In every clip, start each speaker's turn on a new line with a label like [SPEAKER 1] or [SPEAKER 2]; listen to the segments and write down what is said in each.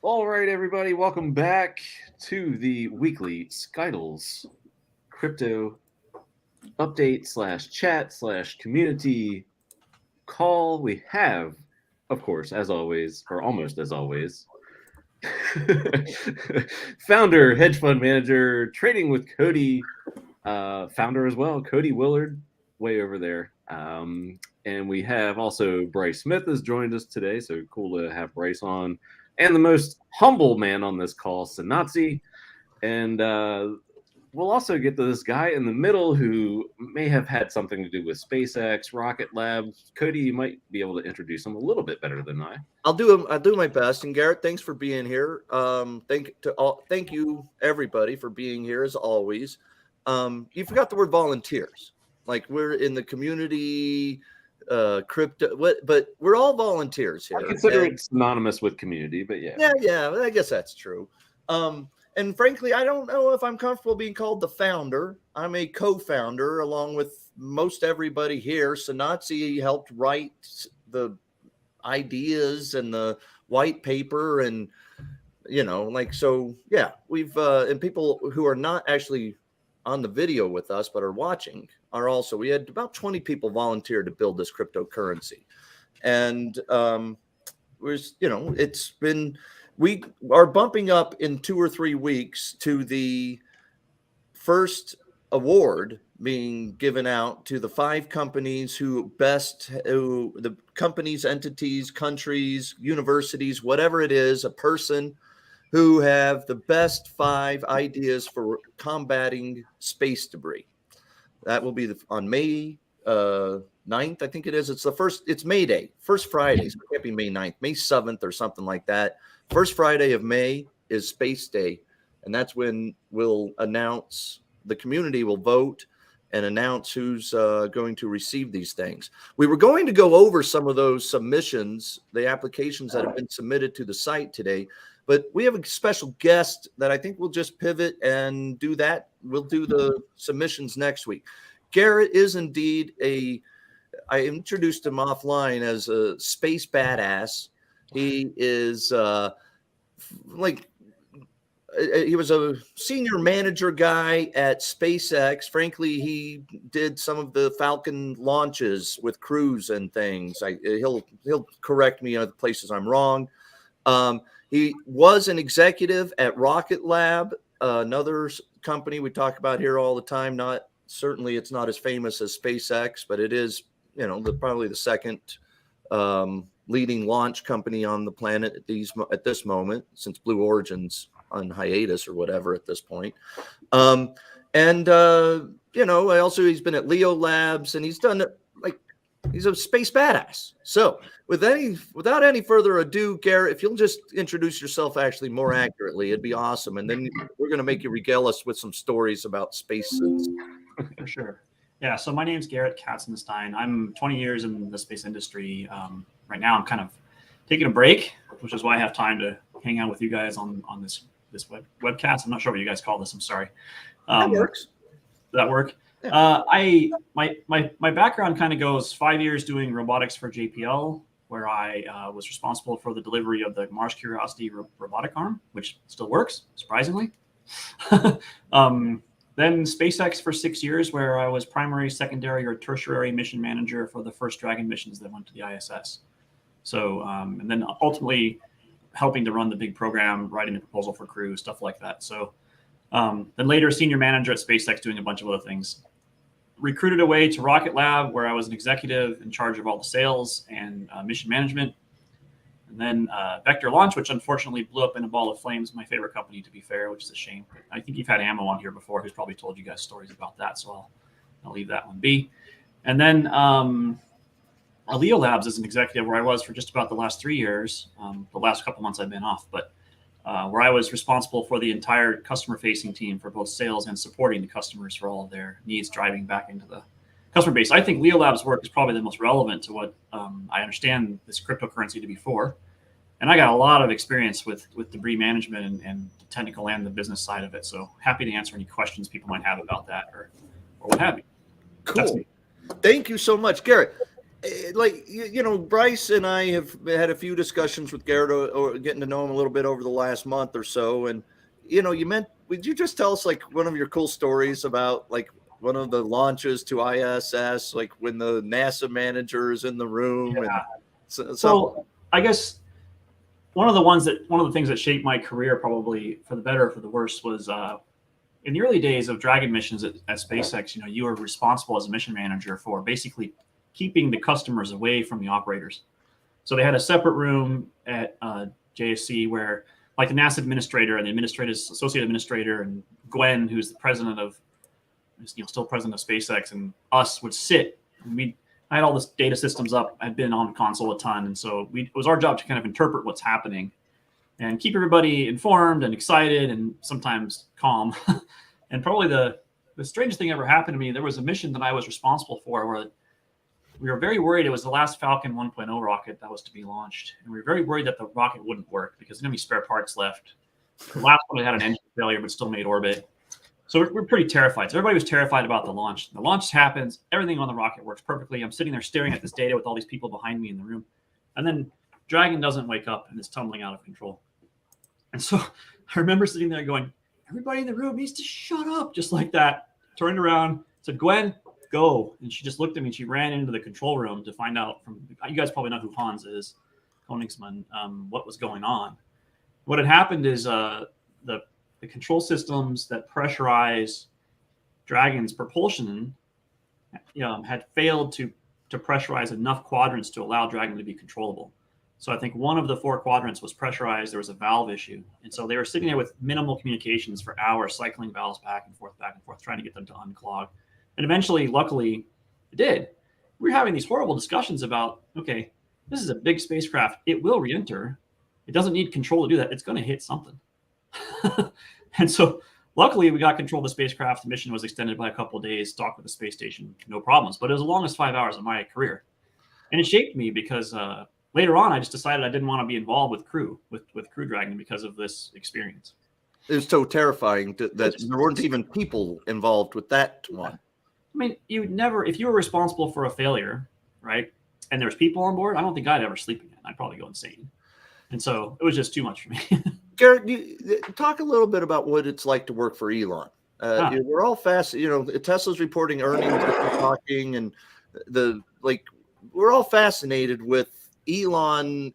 [SPEAKER 1] All right, everybody, welcome back to the weekly SKTLs crypto update slash chat slash community call. We have, of course, as always, or almost as always, founder, hedge fund manager, trading with Cody, founder as well, Cody Willard, way over there. And we have also Bryce Smith has joined us today, so cool to have Bryce on. And the most humble man on this call, Sanatsi. And we'll also get to this guy in the middle who may have had something to do with SpaceX, Rocket Lab. Cody, you might be able to introduce him a little bit better than I.
[SPEAKER 2] I'll do my best. And Garrett, thanks for being here. Thank you everybody for being here as always. You forgot the word volunteers. Like we're in the community, crypto. But we're all volunteers here.
[SPEAKER 1] I consider it synonymous with community, but yeah.
[SPEAKER 2] Yeah. I guess that's true. And frankly, I don't know if I'm comfortable being called the founder. I'm a co-founder along with most everybody here. Sanatsi helped write the ideas and the white paper, and we've and people who are not actually on the video with us but are watching are also. We had about 20 people volunteer to build this cryptocurrency, and we are bumping up in 2 or 3 weeks to the first award being given out to the 5 companies who the companies, entities, countries, universities, whatever it is, a person who have the best 5 ideas for combating space debris. That will be on May 9th, I think it is. It's May Day, first Friday. So it can't be May 9th, May 7th or something like that. First Friday of May is Space Day. And that's when the community will vote and announce who's going to receive these things. We were going to go over some of those submissions, the applications that have been submitted to the site today, but we have a special guest that I think we'll just pivot and do that. We'll do the submissions next week. Garrett is indeed I introduced him offline as a space badass. He is he was a senior manager guy at SpaceX. Frankly, he did some of the Falcon launches with crews and things. He'll correct me on the places I'm wrong. He was an executive at Rocket Lab, another company we talk about here all the time. Certainly it's not as famous as SpaceX, but it is, probably the second leading launch company on the planet at this moment, since Blue Origin's on hiatus or whatever at this point. He's been at Leo Labs, and he's done he's a space badass. So without any further ado, Garrett, if you'll just introduce yourself actually more accurately, it'd be awesome. And then we're going to make you regale us with some stories about space suits.
[SPEAKER 3] For sure. Yeah. So my name's Garrett Katzenstein. I'm 20 years in the space industry. Right now I'm kind of taking a break, which is why I have time to hang out with you guys on this webcast. I'm not sure what you guys call this. I'm sorry.
[SPEAKER 2] That works.
[SPEAKER 3] Does that work? Yeah. My background kind of goes 5 years doing robotics for JPL, where I was responsible for the delivery of the Mars Curiosity robotic arm, which still works, surprisingly. Then SpaceX for 6 years, where I was primary, secondary, or tertiary mission manager for the first Dragon missions that went to the ISS. So, and then ultimately helping to run the big program, writing the proposal for crew, stuff like that. So then later senior manager at SpaceX doing a bunch of other things. Recruited away to Rocket Lab, where I was an executive in charge of all the sales and mission management. And then Vector Launch, which unfortunately blew up in a ball of flames, my favorite company, to be fair, which is a shame. But I think you've had Ammo on here before, who's probably told you guys stories about that, so I'll leave that one be. And then Leo Labs as an executive, where I was for just about the last 3 years. The last couple months I've been off, but where I was responsible for the entire customer-facing team for both sales and supporting the customers for all of their needs, driving back into the customer base. I think Leo Labs' work is probably the most relevant to what I understand this cryptocurrency to be for. And I got a lot of experience with debris management and the technical and the business side of it. So happy to answer any questions people might have about that or what have you.
[SPEAKER 2] Cool. Thank you so much, Garrett. like Bryce and I have had a few discussions with Garrett, or getting to know him a little bit over the last month or so, and would you just tell us like one of your cool stories about like one of the launches to ISS, like when the NASA manager is in the room?
[SPEAKER 3] Yeah.
[SPEAKER 2] And
[SPEAKER 3] so I guess one of the things that shaped my career, probably for the better or for the worse, was in the early days of Dragon missions at SpaceX. You were responsible as a mission manager for basically keeping the customers away from the operators. So they had a separate room at JSC where, like, the NASA administrator and the associate administrator and Gwen, who's the president of, still president of SpaceX, and us would sit. And I had all this data systems up. I'd been on console a ton, and so it was our job to kind of interpret what's happening and keep everybody informed and excited and sometimes calm. And probably the strangest thing ever happened to me, there was a mission that I was responsible for where we were very worried. It was the last Falcon 1.0 rocket that was to be launched. And we were very worried that the rocket wouldn't work because there didn't be spare parts left. The last one had an engine failure, but still made orbit. So we're pretty terrified. So everybody was terrified about the launch. The launch happens. Everything on the rocket works perfectly. I'm sitting there staring at this data with all these people behind me in the room. And then Dragon doesn't wake up and is tumbling out of control. And so I remember sitting there going, everybody in the room needs to shut up, just like that. Turned around, said, Gwen, go. And she just looked at me and she ran into the control room to find out from, you guys probably know who Hans is, Koningsman, what was going on. What had happened is the control systems that pressurize Dragon's propulsion had failed to pressurize enough quadrants to allow Dragon to be controllable. So I think one of the 4 quadrants was pressurized. There was a valve issue. And so they were sitting there with minimal communications for hours, cycling valves back and forth, trying to get them to unclog. And eventually, luckily, it did. We were having these horrible discussions about, okay, this is a big spacecraft. It will re-enter. It doesn't need control to do that. It's going to hit something. And so luckily, we got control of the spacecraft. The mission was extended by a couple of days, docked with the space station, no problems. But it was the longest 5 hours of my career. And it shaped me because later on, I just decided I didn't want to be involved with Crew Dragon because of this experience.
[SPEAKER 2] It was so terrifying that there weren't even people involved with that one.
[SPEAKER 3] I mean, you never, if you were responsible for a failure, right, and there's people on board, I don't think I'd ever sleep again. I'd probably go insane. And so it was just too much for me.
[SPEAKER 2] Garrett, talk a little bit about what it's like to work for Elon. We're all fast, Tesla's reporting earnings, talking, and we're all fascinated with Elon,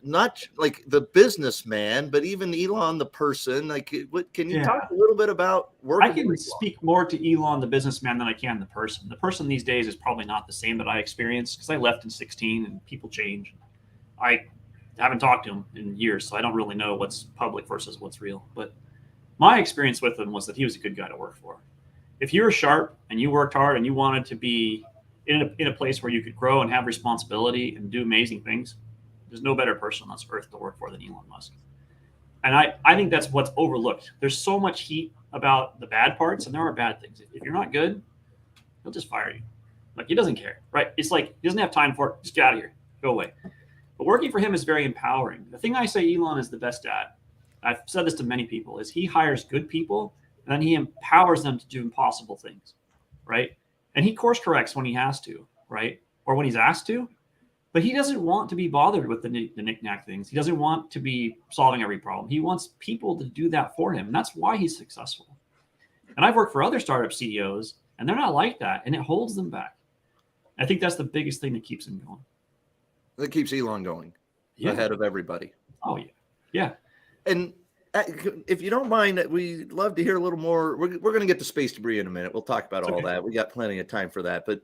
[SPEAKER 2] not like the businessman, but even Elon the person. Like, can you talk a little bit about working?
[SPEAKER 3] I can speak more to Elon the businessman than I can the person. The person these days is probably not the same that I experienced because I left in 2016 and people change. I haven't talked to him in years, so I don't really know what's public versus what's real. But my experience with him was that he was a good guy to work for. If you were sharp and you worked hard and you wanted to be in a place where you could grow and have responsibility and do amazing things, there's no better person on this earth to work for than Elon Musk. And I think that's what's overlooked. There's so much heat about the bad parts, and there are bad things. If you're not good, he'll just fire you. Like, he doesn't care, right? It's like, he doesn't have time for it. Just get out of here. Go away. But working for him is very empowering. The thing I say Elon is the best at, I've said this to many people, is he hires good people, and then he empowers them to do impossible things, right? And he course corrects when he has to, right? Or when he's asked to. But he doesn't want to be bothered with the knick-knack things. He doesn't want to be solving every problem. He wants people to do that for him. And that's why he's successful. And I've worked for other startup CEOs, and they're not like that. And it holds them back. I think that's the biggest thing that keeps him going.
[SPEAKER 2] That keeps Elon going ahead of everybody.
[SPEAKER 3] Oh, yeah. Yeah.
[SPEAKER 2] And if you don't mind, we'd love to hear a little more. We're going to get to space debris in a minute. We'll talk about all that. We got plenty of time for that. But,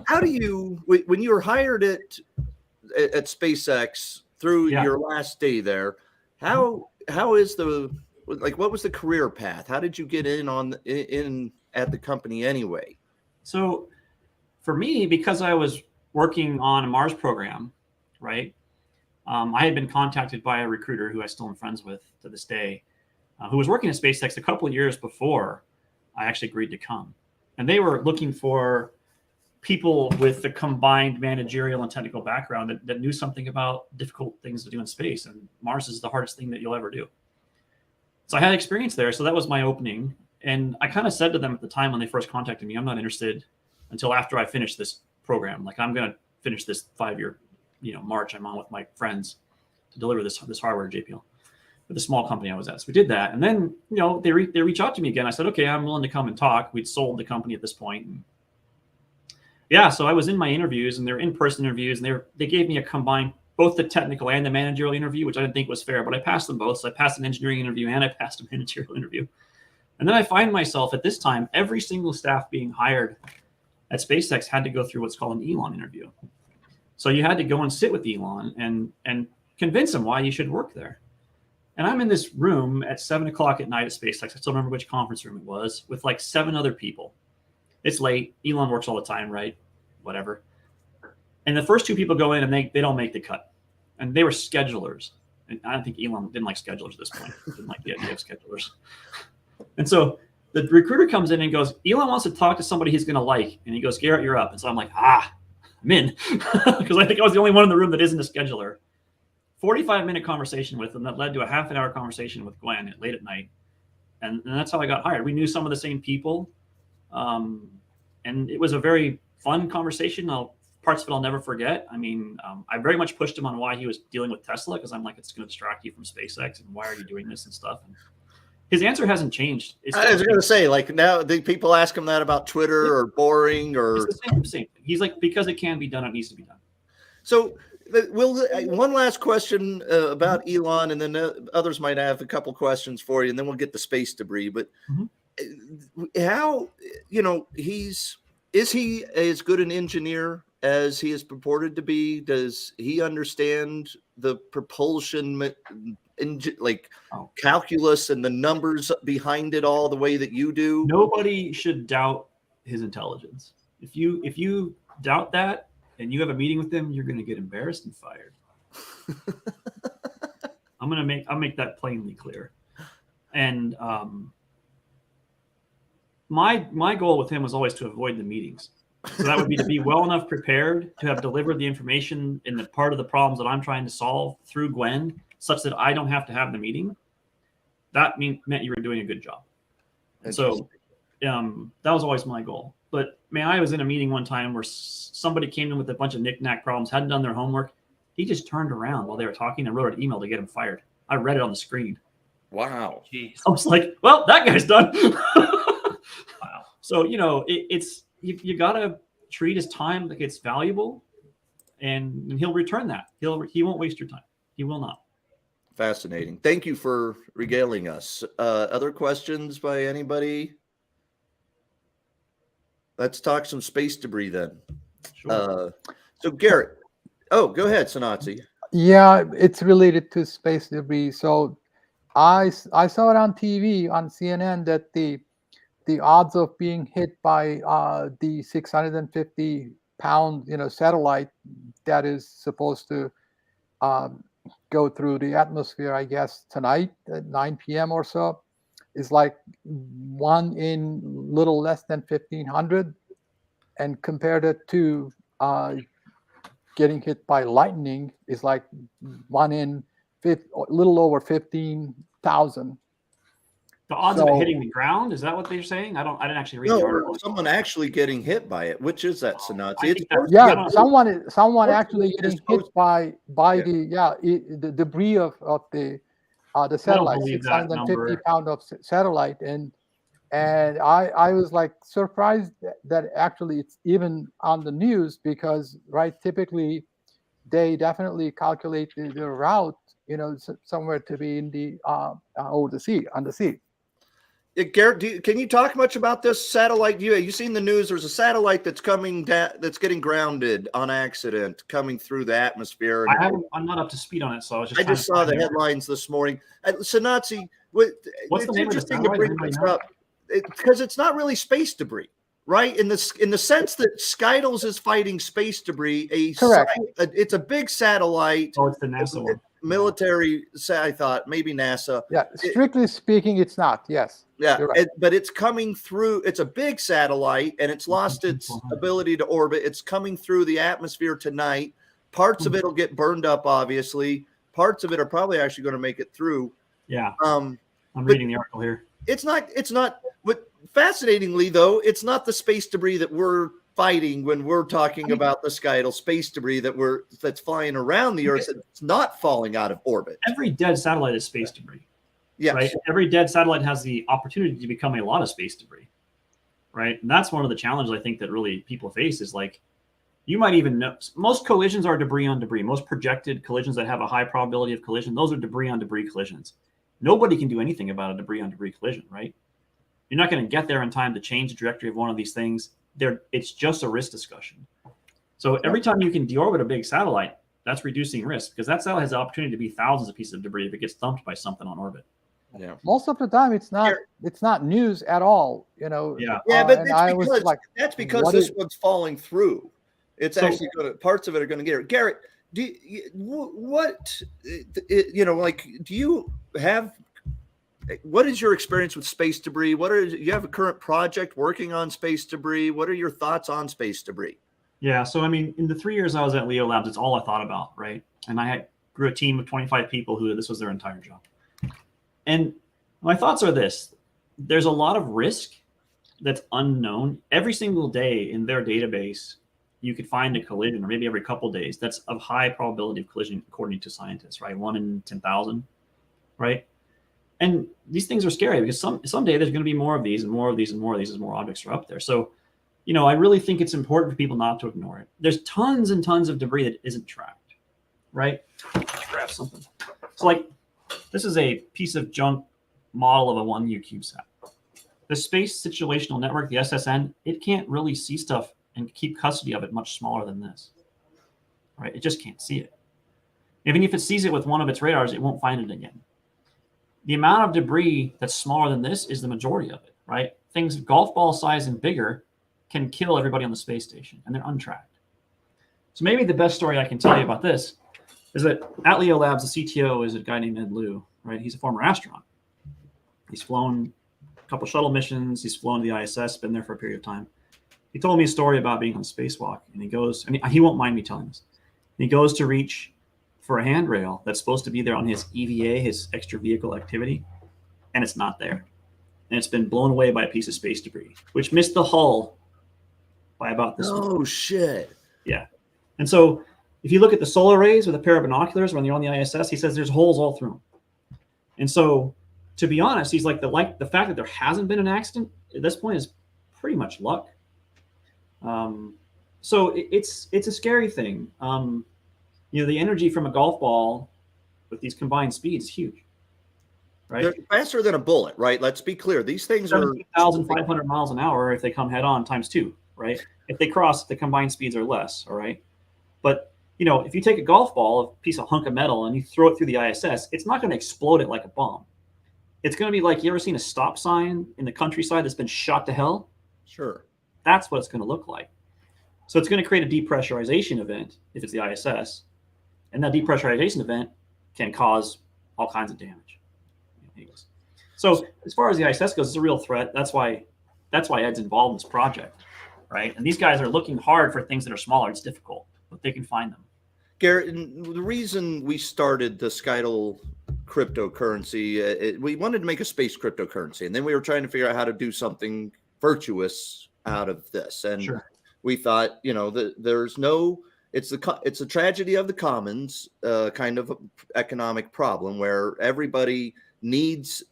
[SPEAKER 2] how do you, when you were hired at SpaceX through your last day there, how is what was the career path? How did you get in at the company anyway?
[SPEAKER 3] So for me, because I was working on a Mars program, right? I had been contacted by a recruiter who I still am friends with to this day, who was working at SpaceX a couple of years before I actually agreed to come. And they were looking for people with the combined managerial and technical background that knew something about difficult things to do in space. And Mars is the hardest thing that you'll ever do. So I had experience there. So that was my opening. And I kind of said to them at the time when they first contacted me, I'm not interested until after I finish this program. Like, I'm going to finish this 5-year, march I'm on with my friends to deliver this hardware to JPL with the small company I was at. So we did that. And then, they reach out to me again. I said, okay, I'm willing to come and talk. We'd sold the company at this point. And yeah. So I was in my interviews, and they're in-person interviews, and they gave me a combined, both the technical and the managerial interview, which I didn't think was fair, but I passed them both. So I passed an engineering interview and I passed a managerial interview. And then I find myself at this time, every single staff being hired at SpaceX had to go through what's called an Elon interview. So you had to go and sit with Elon and convince him why you should work there. And I'm in this room at 7:00 at night at SpaceX. I still remember which conference room it was, with like 7 other people. It's late. Elon works all the time, right? Whatever. And the first 2 people go in and they don't make the cut. And they were schedulers. And I don't think Elon didn't like schedulers at this point. Didn't like the idea of schedulers. And so the recruiter comes in and goes, Elon wants to talk to somebody he's going to like. And he goes, Garrett, you're up. And so I'm like, I'm in. Because I think I was the only one in the room that isn't a scheduler. 45-minute conversation with him that led to a half-an-hour conversation with Gwen late at night. And that's how I got hired. We knew some of the same people. And it was a very fun conversation. Parts of it I'll never forget. I mean, I very much pushed him on why he was dealing with Tesla, because I'm like, it's going to distract you from SpaceX, and why are you doing this and stuff. And his answer hasn't changed.
[SPEAKER 2] I was going to say, like, now the people ask him that about Twitter or boring or
[SPEAKER 3] it's the same thing. He's like, because it can be done, it needs to be done.
[SPEAKER 2] So one last question about Elon, and then others might have a couple questions for you, and then we'll get the space debris. But how, is he as good an engineer as he is purported to be? Does he understand the propulsion, calculus and the numbers behind it all the way that you do? Nobody
[SPEAKER 3] should doubt his intelligence. If you doubt that and you have a meeting with him, you're going to get embarrassed and fired. I'll make that plainly clear. And my goal with him was always to avoid the meetings. So that would be to be well enough prepared to have delivered the information in the part of the problems that I'm trying to solve through Gwen, such that I don't have to have the meeting. That meant you were doing a good job. And so that was always my goal. But man, I was in a meeting one time where somebody came in with a bunch of knick-knack problems, hadn't done their homework. He just turned around while they were talking and wrote an email to get him fired. I read it on the screen.
[SPEAKER 2] Wow.
[SPEAKER 3] Jeez. I was like, well, that guy's done. Wow. So, it's you got to treat his time like it's valuable, and he'll return that. He won't waste your time. He will not.
[SPEAKER 2] Fascinating. Thank you for regaling us. Other questions by anybody? Let's talk some space debris then.
[SPEAKER 3] Sure.
[SPEAKER 2] So Garrett, go ahead, Sanatsi.
[SPEAKER 4] Yeah, it's related to space debris. So I saw it on TV on CNN that the odds of being hit by the 650-pound satellite that is supposed to go through the atmosphere, I guess tonight at 9 p.m. or so, is like 1 in little less than 1,500, and compared it to getting hit by lightning is like 1 in little over 15,000.
[SPEAKER 3] The odds of it hitting the ground, is that what they're saying? I didn't actually read the article.
[SPEAKER 2] Someone actually getting hit by it. Which is that, Sanatsi?
[SPEAKER 4] Someone actually getting hit by the debris of the satellite, 650 pound of satellite, and I was like surprised that actually it's even on the news, because typically they definitely calculate the route, somewhere to be in the on the sea.
[SPEAKER 2] Garrett, can you talk much about this satellite? You seen the news? There's a satellite that's coming that's getting grounded on accident, coming through the atmosphere.
[SPEAKER 3] I'm not up to speed on it, so
[SPEAKER 2] I just saw the headlines this morning. Sanatsi,
[SPEAKER 3] what's the name of the
[SPEAKER 2] interesting to bring this up because it's not really space debris, right? In the sense that SKTLs is fighting space debris.
[SPEAKER 4] Correct.
[SPEAKER 2] It's a big satellite.
[SPEAKER 3] Oh, it's the NASA one.
[SPEAKER 2] Military, I thought maybe NASA.
[SPEAKER 4] Yeah, strictly speaking, it's not. Yes.
[SPEAKER 2] Yeah, right. But it's coming through. It's a big satellite, and it's lost its ability to orbit. It's coming through the atmosphere tonight. Parts of it will get burned up, obviously. Parts of it are probably actually going to make it through.
[SPEAKER 3] Yeah. I'm reading the article here.
[SPEAKER 2] It's not. But fascinatingly, though, it's not the space debris that we're fighting when we're talking about the SKTL space debris that's flying around the Earth that's not falling out of orbit.
[SPEAKER 3] Every dead satellite is space debris.
[SPEAKER 2] Yes.
[SPEAKER 3] Right? Every dead satellite has the opportunity to become a lot of space debris. Right? And that's one of the challenges I think that really people face is like, you might even know most collisions are debris on debris. Most projected collisions that have a high probability of collision, those are debris on debris collisions. Nobody can do anything about a debris on debris collision, right? You're not going to get there in time to change the trajectory of one of these things. It's just a risk discussion. So every time you can deorbit a big satellite, that's reducing risk because that satellite has the opportunity to be thousands of pieces of debris if it gets thumped by something on orbit.
[SPEAKER 2] Yeah.
[SPEAKER 4] Most of the time, it's not news at all. You know.
[SPEAKER 3] Yeah.
[SPEAKER 2] Yeah, but
[SPEAKER 4] that's
[SPEAKER 2] because this one's falling through. It's actually going to, parts of it are going to get it. Garrett, do you have, what is your experience with space debris? You have a current project working on space debris? What are your thoughts on space debris?
[SPEAKER 3] Yeah. So, I mean, in the 3 years I was at Leo Labs, it's all I thought about, right? And I grew a team of 25 people who this was their entire job. And my thoughts are this. There's a lot of risk that's unknown. Every single day in their database, you could find a collision, or maybe every couple of days, that's of high probability of collision, according to scientists, right? 1 in 10,000, right? And these things are scary because someday there's going to be more of these and more of these and more of these as more objects are up there. So, you know, I really think it's important for people not to ignore it. There's tons and tons of debris that isn't tracked, right? Let's grab something. So, like, this is a piece of junk model of a 1U CubeSat. The Space Situational Network, the SSN, it can't really see stuff and keep custody of it much smaller than this, right? It just can't see it. Even if it sees it with one of its radars, it won't find it again. The amount of debris that's smaller than this is the majority of it, right? Things golf ball size and bigger can kill everybody on the space station, and they're untracked. So maybe the best story I can tell you about this is that at Leo Labs, the CTO is a guy named Ed Liu, right? He's a former astronaut. He's flown a couple shuttle missions. He's flown to the ISS, been there for a period of time. He told me a story about being on a spacewalk, and he goes, and he won't mind me telling this. He goes to reach for a handrail that's supposed to be there on his EVA, his extra vehicle activity, and it's not there. And it's been blown away by a piece of space debris, which missed the hull by about this much.
[SPEAKER 2] Oh, shit.
[SPEAKER 3] Yeah. And so if you look at the solar rays with a pair of binoculars when you're on the ISS, he says there's holes all through them. And so, to be honest, he's like, the fact that there hasn't been an accident at this point is pretty much luck. So it's a scary thing. You know, the energy from a golf ball with these combined speeds is huge, right?
[SPEAKER 2] They're faster than a bullet, right? Let's be clear. These things are
[SPEAKER 3] 17,500 miles an hour if they come head on times 2, right? If they cross, the combined speeds are less, all right? But, you know, if you take a golf ball, a piece of hunk of metal, and you throw it through the ISS, it's not going to explode it like a bomb. It's going to be like, you ever seen a stop sign in the countryside that's been shot to hell?
[SPEAKER 2] Sure.
[SPEAKER 3] That's what it's going to look like. So it's going to create a depressurization event if it's the ISS. And that depressurization event can cause all kinds of damage. So as far as the ISS goes, it's a real threat. That's why Ed's involved in this project, right? And these guys are looking hard for things that are smaller. It's difficult, but they can find them.
[SPEAKER 2] Garrett, the reason we started the SKTL cryptocurrency, we wanted to make a space cryptocurrency, and then we were trying to figure out how to do something virtuous out of this. And
[SPEAKER 3] Sure.
[SPEAKER 2] We thought, you know, there's no, it's a tragedy of the commons kind of economic problem where everybody needs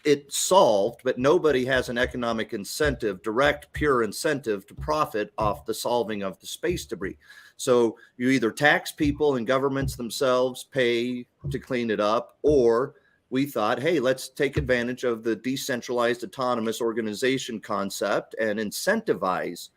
[SPEAKER 2] it solved, but nobody has an economic incentive, direct, pure incentive to profit off the solving of the space debris. So you either tax people and governments themselves pay to clean it up, or we thought, hey, let's take advantage of the decentralized autonomous organization concept and incentivize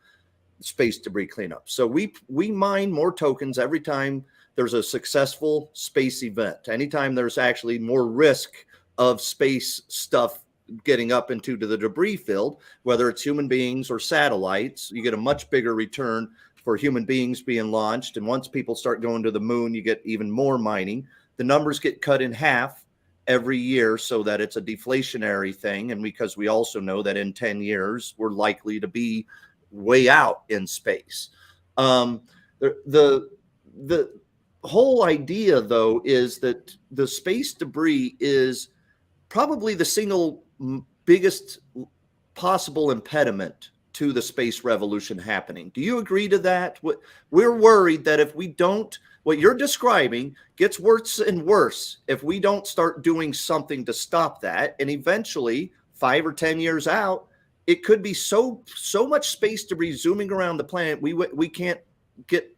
[SPEAKER 2] space debris cleanup. So we mine more tokens every time there's a successful space event. Anytime there's actually more risk of space stuff getting up into the debris field, whether it's human beings or satellites, you get a much bigger return for human beings being launched. And once people start going to the moon, you get even more mining. The numbers get cut in half every year so that it's a deflationary thing. And because we also know that in 10 years, we're likely to be way out in space. The whole idea, though, is that the space debris is probably the single biggest possible impediment to the space revolution happening. Do you agree to that? We're worried that if we don't, what you're describing gets worse and worse if we don't start doing something to stop that. And eventually, 5 or 10 years out, it could be so much space debris zooming around the planet, we can't get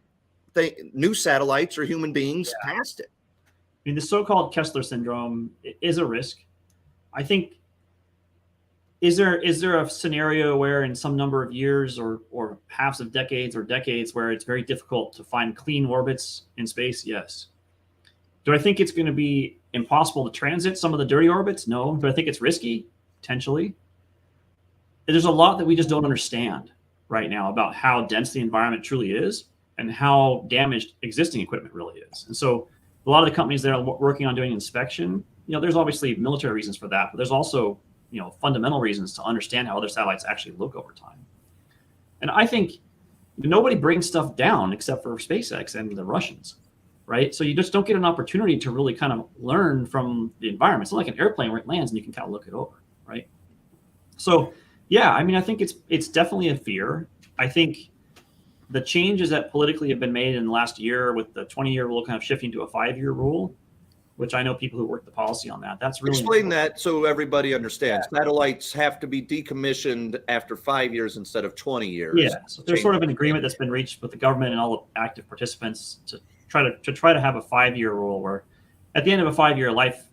[SPEAKER 2] new satellites or human beings past it.
[SPEAKER 3] I mean, the so-called Kessler syndrome is a risk. I think, is there a scenario where in some number of years or halves of decades or decades where it's very difficult to find clean orbits in space? Yes. Do I think it's going to be impossible to transit some of the dirty orbits? No. Do I think it's risky? Potentially. There's a lot that we just don't understand right now about how dense the environment truly is and how damaged existing equipment really is. And so a lot of the companies that are working on doing inspection, there's obviously military reasons for that, but there's also, fundamental reasons to understand how other satellites actually look over time. And I think nobody brings stuff down except for SpaceX and the Russians, right? So you just don't get an opportunity to really kind of learn from the environment. It's not like an airplane where it lands and you can kind of look it over, right? So yeah, I mean, I think it's definitely a fear. I think the changes that politically have been made in the last year with the 20-year rule kind of shifting to a 5-year rule, which I know people who work the policy on that. That's really
[SPEAKER 2] explain that so everybody understands. Yeah. Satellites have to be decommissioned after 5 years instead of 20 years.
[SPEAKER 3] Yeah, so there's sort of an agreement that's been reached with the government and all the active participants to try to have a 5-year rule where at the end of a 5-year life,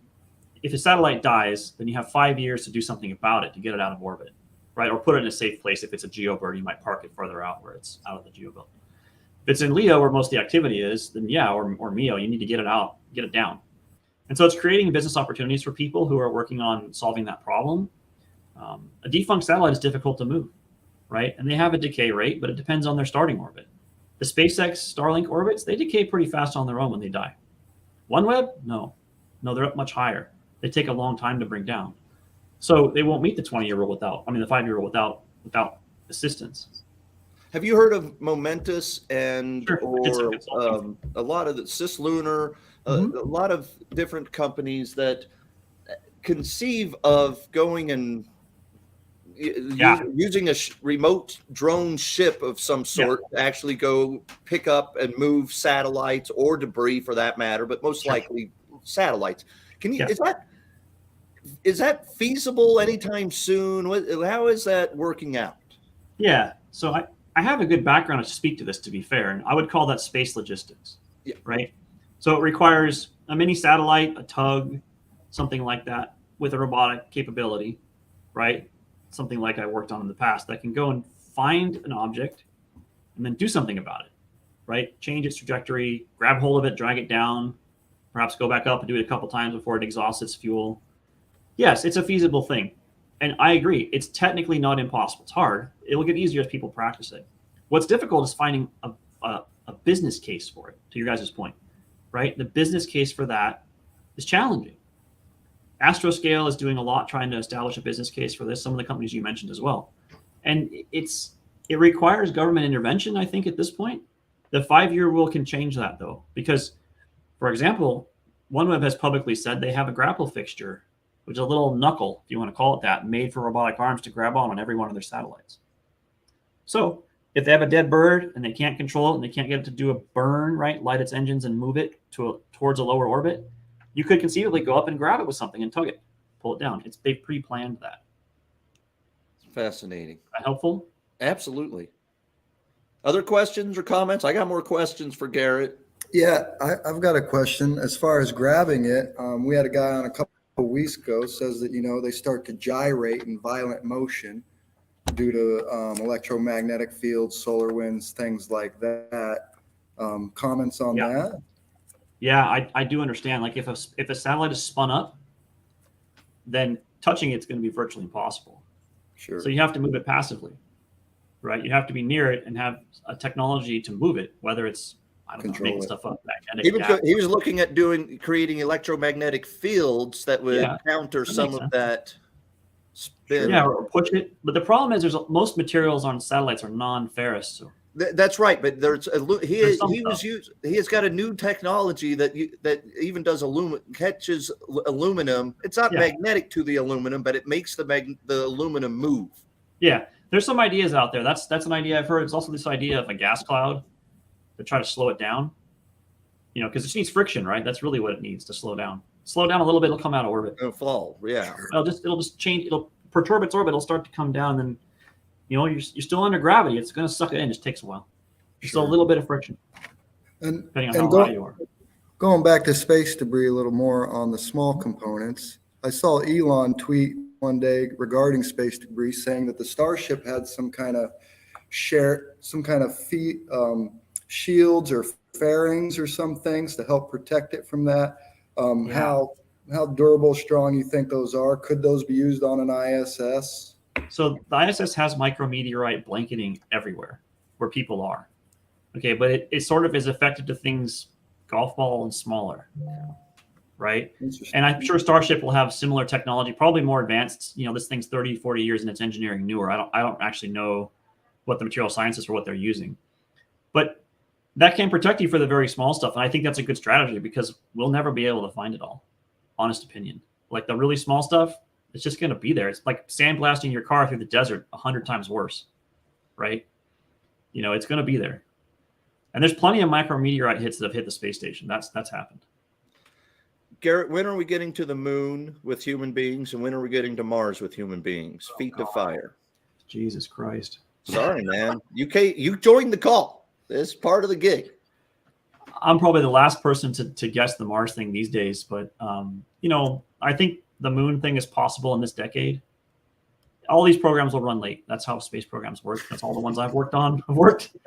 [SPEAKER 3] if a satellite dies, then you have 5 years to do something about it to get it out of orbit, right? Or put it in a safe place. If it's a GeoBird, you might park it further out where it's out of the GeoBird. If it's in LEO where most of the activity is, then yeah, or MEO, you need to get it out, get it down. And so it's creating business opportunities for people who are working on solving that problem. A defunct satellite is difficult to move, right? And they have a decay rate, but it depends on their starting orbit. The SpaceX Starlink orbits, they decay pretty fast on their own when they die. OneWeb, no, they're up much higher. They take a long time to bring down. So they won't meet the 20-year rule the 5-year rule without assistance.
[SPEAKER 2] Have you heard of Momentous and
[SPEAKER 3] Sure.
[SPEAKER 2] or a lot of the Cislunar, a lot of different companies that conceive of going and using a remote drone ship of some sort to actually go pick up and move satellites or debris for that matter, but most likely satellites. Can you, is that feasible anytime soon? How is that working out?
[SPEAKER 3] Yeah. So I have a good background to speak to this, to be fair, and I would call that space logistics, right? So it requires a mini satellite, a tug, something like that with a robotic capability, right? Something like I worked on in the past that can go and find an object and then do something about it, right? Change its trajectory, grab hold of it, drag it down, perhaps go back up and do it a couple times before it exhausts its fuel. Yes, it's a feasible thing. And I agree, it's technically not impossible. It's hard. It will get easier as people practice it. What's difficult is finding a business case for it, to your guys' point, right? The business case for that is challenging. Astroscale is doing a lot trying to establish a business case for this, some of the companies you mentioned as well. And it requires government intervention, I think, at this point. The 5-year rule can change that, though, because, for example, OneWeb has publicly said they have a grapple fixture, which is a little knuckle, if you want to call it that, made for robotic arms to grab on every one of their satellites. So if they have a dead bird and they can't control it and they can't get it to do a burn, right, light its engines and move it towards a lower orbit, you could conceivably go up and grab it with something and tug it, pull it down. They've pre-planned that.
[SPEAKER 2] Fascinating.
[SPEAKER 3] Is that helpful?
[SPEAKER 2] Absolutely. Other questions or comments? I got more questions for Garrett.
[SPEAKER 5] Yeah, I've got a question. As far as grabbing it, we had a guy on a couple of weeks ago says that, they start to gyrate in violent motion due to electromagnetic fields, solar winds, things like that. Comments on that?
[SPEAKER 3] Yeah, I do understand. Like if a satellite is spun up, then touching it's going to be virtually impossible.
[SPEAKER 5] Sure.
[SPEAKER 3] So you have to move it passively, right? You have to be near it and have a technology to move it, whether it's, I don't know, making stuff up.
[SPEAKER 2] He was looking at creating electromagnetic fields that would counter some of that spin.
[SPEAKER 3] Yeah, or push it. But the problem is most materials on satellites are non-ferrous. So
[SPEAKER 2] that's right, but he has got a new technology that even catches aluminum. It's not magnetic to the aluminum, but it makes the aluminum move.
[SPEAKER 3] Yeah, There's some ideas out there. That's an idea I've heard. There's also this idea of a gas cloud to try to slow it down. You know, because it just needs friction, right? That's really what it needs to slow down. Slow down a little bit, it'll come out of orbit.
[SPEAKER 2] It'll fall. Yeah.
[SPEAKER 3] It'll just change. It'll perturb its orbit. It'll start to come down, and then you're still under gravity. It's going to suck it in. It just takes a while. Just a little bit of friction,
[SPEAKER 5] And
[SPEAKER 3] depending on how high you are.
[SPEAKER 5] going back to space debris a little more on the small components, I saw Elon tweet one day regarding space debris saying that the Starship had some kind of shields or fairings or some things to help protect it from that. How durable, strong you think those are? Could those be used on an ISS?
[SPEAKER 3] So the ISS has micrometeorite blanketing everywhere where people are. Okay, but it sort of is effective to things golf ball and smaller, right? And I'm sure Starship will have similar technology, probably more advanced. You know, this thing's 30, 40 years in its engineering newer. I don't actually know what the material science is for what they're using. But that can protect you for the very small stuff. And I think that's a good strategy because we'll never be able to find it all. Honest opinion. Like the really small stuff, it's just going to be there. It's like sandblasting your car through the desert 100 times worse, right? You know, it's going to be there. And there's plenty of micrometeorite hits that have hit the space station. That's happened.
[SPEAKER 2] Garrett, when are we getting to the moon with human beings, and when are we getting to Mars with human beings? Feet to fire.
[SPEAKER 3] Jesus Christ.
[SPEAKER 2] Sorry, man. You joined the call. This is part of the gig.
[SPEAKER 3] I'm probably the last person to guess the Mars thing these days, but you know, I think the moon thing is possible in this decade. All these programs will run late. That's how space programs work. That's all the ones I've worked on have worked.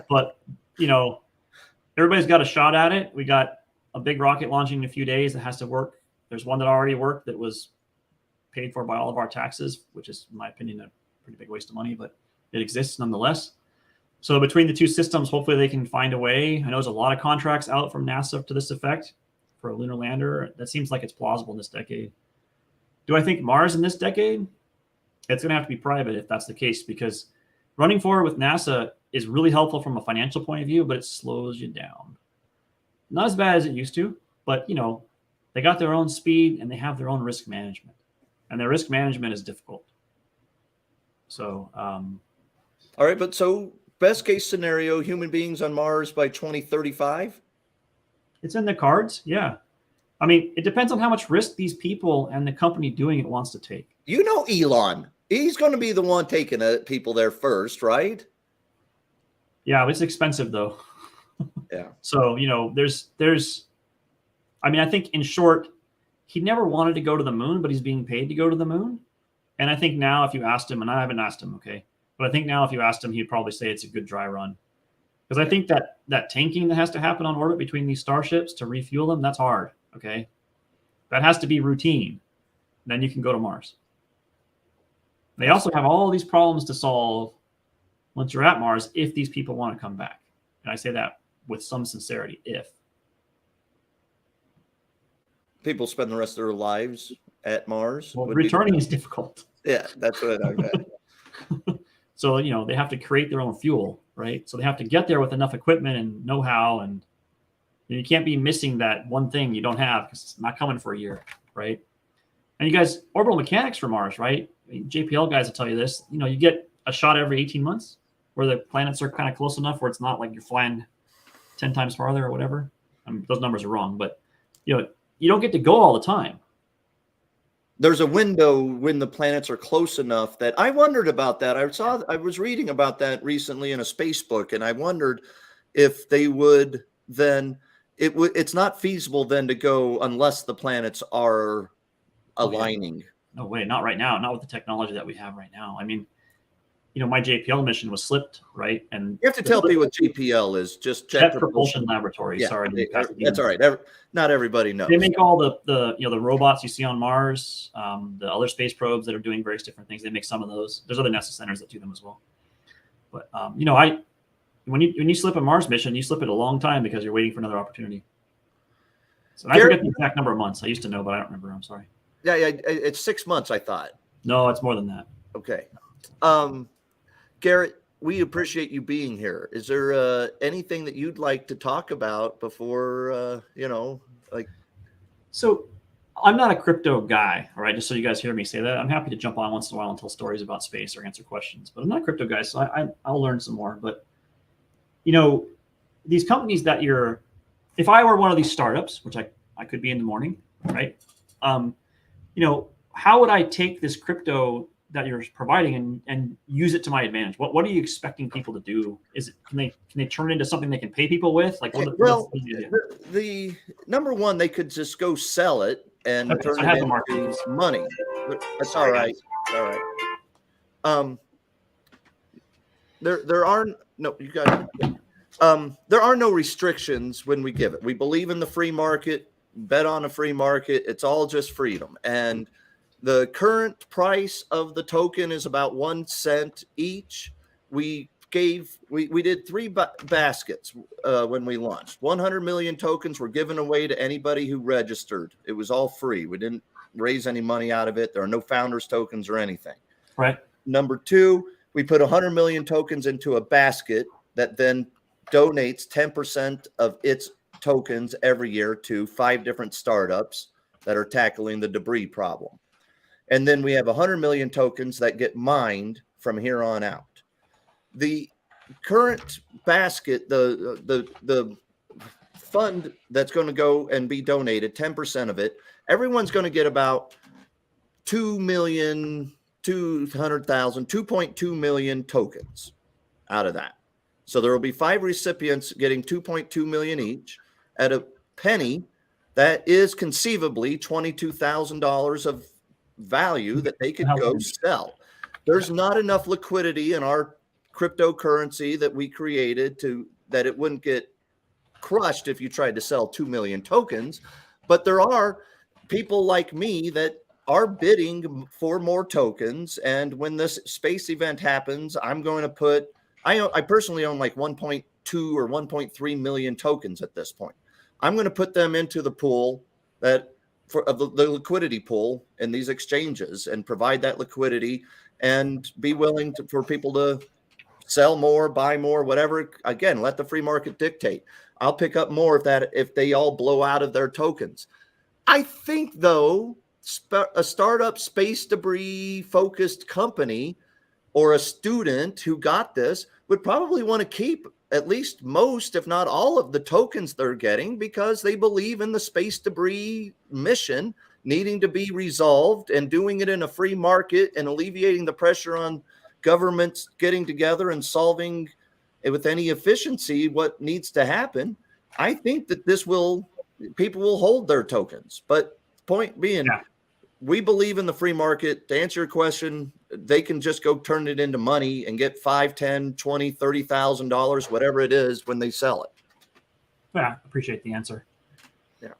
[SPEAKER 3] But you know, everybody's got a shot at it. We got a big rocket launching in a few days that has to work. There's one that already worked that was paid for by all of our taxes, which is, in my opinion, a pretty big waste of money, but it exists nonetheless. So between the two systems, hopefully they can find a way. I know there's a lot of contracts out from NASA to this effect for a lunar lander. That seems like it's plausible in this decade. Do I think Mars in this decade? It's going to have to be private if that's the case, because running forward with NASA is really helpful from a financial point of view, but it slows you down. Not as bad as it used to, but you know, they got their own speed and they have their own risk management, and their risk management is difficult. So,
[SPEAKER 2] all right, but so best case scenario, human beings on Mars by 2035?
[SPEAKER 3] It's in the cards. Yeah. I mean, it depends on how much risk these people and the company doing it wants to take.
[SPEAKER 2] You know, Elon, he's going to be the one taking people there first, right?
[SPEAKER 3] Yeah, it's expensive though.
[SPEAKER 2] Yeah.
[SPEAKER 3] So, you know, I mean, I think in short, he never wanted to go to the moon, but he's being paid to go to the moon. And I think now if you asked him, and I haven't asked him, okay, but I think now if you asked him, he'd probably say it's a good dry run. Because I think that tanking that has to happen on orbit between these starships to refuel them, that's hard, okay? That has to be routine. Then you can go to Mars. They also have all these problems to solve once you're at Mars if these people want to come back. And I say that with some sincerity, if.
[SPEAKER 2] People spend the rest of their lives at Mars.
[SPEAKER 3] Well, returning is difficult.
[SPEAKER 2] Yeah, that's what I meant.
[SPEAKER 3] So, you know, they have to create their own fuel, right? So they have to get there with enough equipment and know-how, and you can't be missing that one thing you don't have because it's not coming for a year, right? And you guys, orbital mechanics for Mars, right? I mean, JPL guys will tell you this. You know, you get a shot every 18 months where the planets are kind of close enough where it's not like you're flying 10 times farther or whatever. I mean, those numbers are wrong, but, you know, you don't get to go all the time.
[SPEAKER 2] There's a window when the planets are close enough that I wondered about that. I was reading about that recently in a space book, and I wondered if they would then it's not feasible then to go unless the planets are aligning.
[SPEAKER 3] No way, not right now, not with the technology that we have right now. I mean, you know, my JPL mission was slipped, right? And
[SPEAKER 2] you have to tell me what JPL is. Just
[SPEAKER 3] Jet Propulsion Laboratory.
[SPEAKER 2] Yeah,
[SPEAKER 3] sorry,
[SPEAKER 2] that's all right. Not everybody knows.
[SPEAKER 3] They make all the you know, the robots you see on Mars, the other space probes that are doing various different things. They make some of those. There's other NASA centers that do them as well. But you know, when you slip a Mars mission, you slip it a long time because you're waiting for another opportunity. So I forget the exact number of months. I used to know, but I don't remember. I'm sorry.
[SPEAKER 2] Yeah, it's 6 months, I thought.
[SPEAKER 3] No, it's more than that.
[SPEAKER 2] Okay. Garrett, we appreciate you being here. Is there anything that you'd like to talk about before, you know, like?
[SPEAKER 3] So I'm not a crypto guy, all right? Just so you guys hear me say that. I'm happy to jump on once in a while and tell stories about space or answer questions, but I'm not a crypto guy, so I'll learn some more. But these companies that if I were one of these startups, which I could be in the morning, right? How would I take this crypto that you're providing and use it to my advantage? What are you expecting people to do? Can they turn it into something they can pay people with? Like,
[SPEAKER 2] the number one, they could just go sell it and turn it into money. That's all right. All right. There are no, you got it. There are no restrictions when we give it. We believe in the free market, bet on a free market. It's all just freedom. And the current price of the token is about 1 cent each. We did 3 baskets when we launched. 100 million tokens were given away to anybody who registered. It was all free. We didn't raise any money out of it. There are no founders tokens or anything.
[SPEAKER 3] Right.
[SPEAKER 2] Number 2, we put 100 million tokens into a basket that then donates 10% of its tokens every year to 5 different startups that are tackling the debris problem. And then we have 100 million tokens that get mined from here on out. The current basket, the fund that's going to go and be donated, 10% of it, everyone's going to get about 2,200,000 million tokens out of that. So there will be 5 recipients getting 2.2 million each. At a penny, that is conceivably $22,000 of value that they could go sell. There's not enough liquidity in our cryptocurrency that we created that it wouldn't get crushed if you tried to sell 2 million tokens. But there are people like me that are bidding for more tokens. And when this space event happens, I'm going to put, I personally own like 1.2 or 1.3 million tokens at this point. I'm going to put them into the pool of the liquidity pool in these exchanges and provide that liquidity and be willing for people to sell more, buy more, whatever. Again, let the free market dictate. I'll pick up more if they all blow out of their tokens. I think, though, a startup space debris focused company or a student who got this would probably want to keep at least most, if not all, of the tokens they're getting because they believe in the space debris mission needing to be resolved and doing it in a free market and alleviating the pressure on governments getting together and solving it with any efficiency what needs to happen. I think that people will hold their tokens. But point being, we believe in the free market. To answer your question, they can just go turn it into money and get $5, $10, $20, $30,000, whatever it is when they sell it.
[SPEAKER 3] Yeah, appreciate the answer.
[SPEAKER 2] Yeah.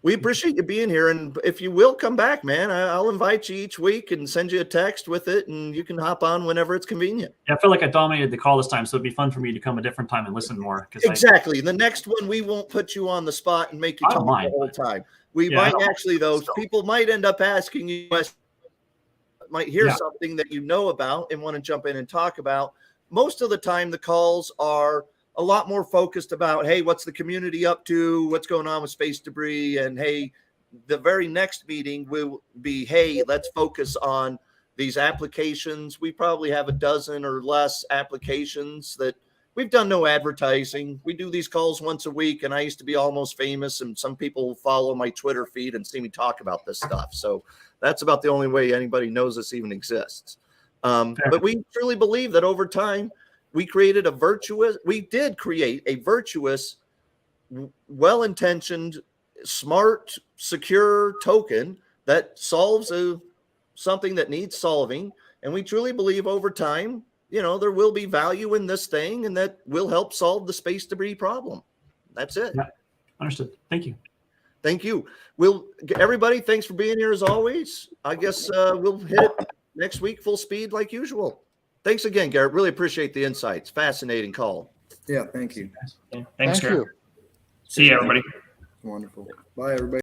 [SPEAKER 2] We appreciate you being here. And if you will come back, man, I'll invite you each week and send you a text with it and you can hop on whenever it's convenient.
[SPEAKER 3] Yeah, I feel like I dominated the call this time, so it'd be fun for me to come a different time and listen more.
[SPEAKER 2] Exactly. The next one, we won't put you on the spot and make you talk the whole time. We might actually, though, people might end up asking you questions, might hear something that you know about and want to jump in and talk about. Most of the time, the calls are a lot more focused about, hey, what's the community up to? What's going on with space debris? And hey, the very next meeting will be, hey, let's focus on these applications. We probably have a dozen or less applications that we've done no advertising. We do these calls once a week, and I used to be almost famous, and some people follow my Twitter feed and see me talk about this stuff. So that's about the only way anybody knows this even exists. But we truly believe that over time, we did create a virtuous, well-intentioned, smart, secure token that solves something that needs solving. And we truly believe over time, there will be value in this thing and that will help solve the space debris problem. That's it.
[SPEAKER 3] Yeah, understood. Thank you.
[SPEAKER 2] Thank you. Everybody, thanks for being here as always. I guess we'll hit it next week full speed like usual. Thanks again, Garrett. Really appreciate the insights. Fascinating call.
[SPEAKER 5] Yeah, thank you.
[SPEAKER 3] Thanks, Garrett.
[SPEAKER 4] you.
[SPEAKER 3] See you, everybody.
[SPEAKER 5] Wonderful. Bye, everybody.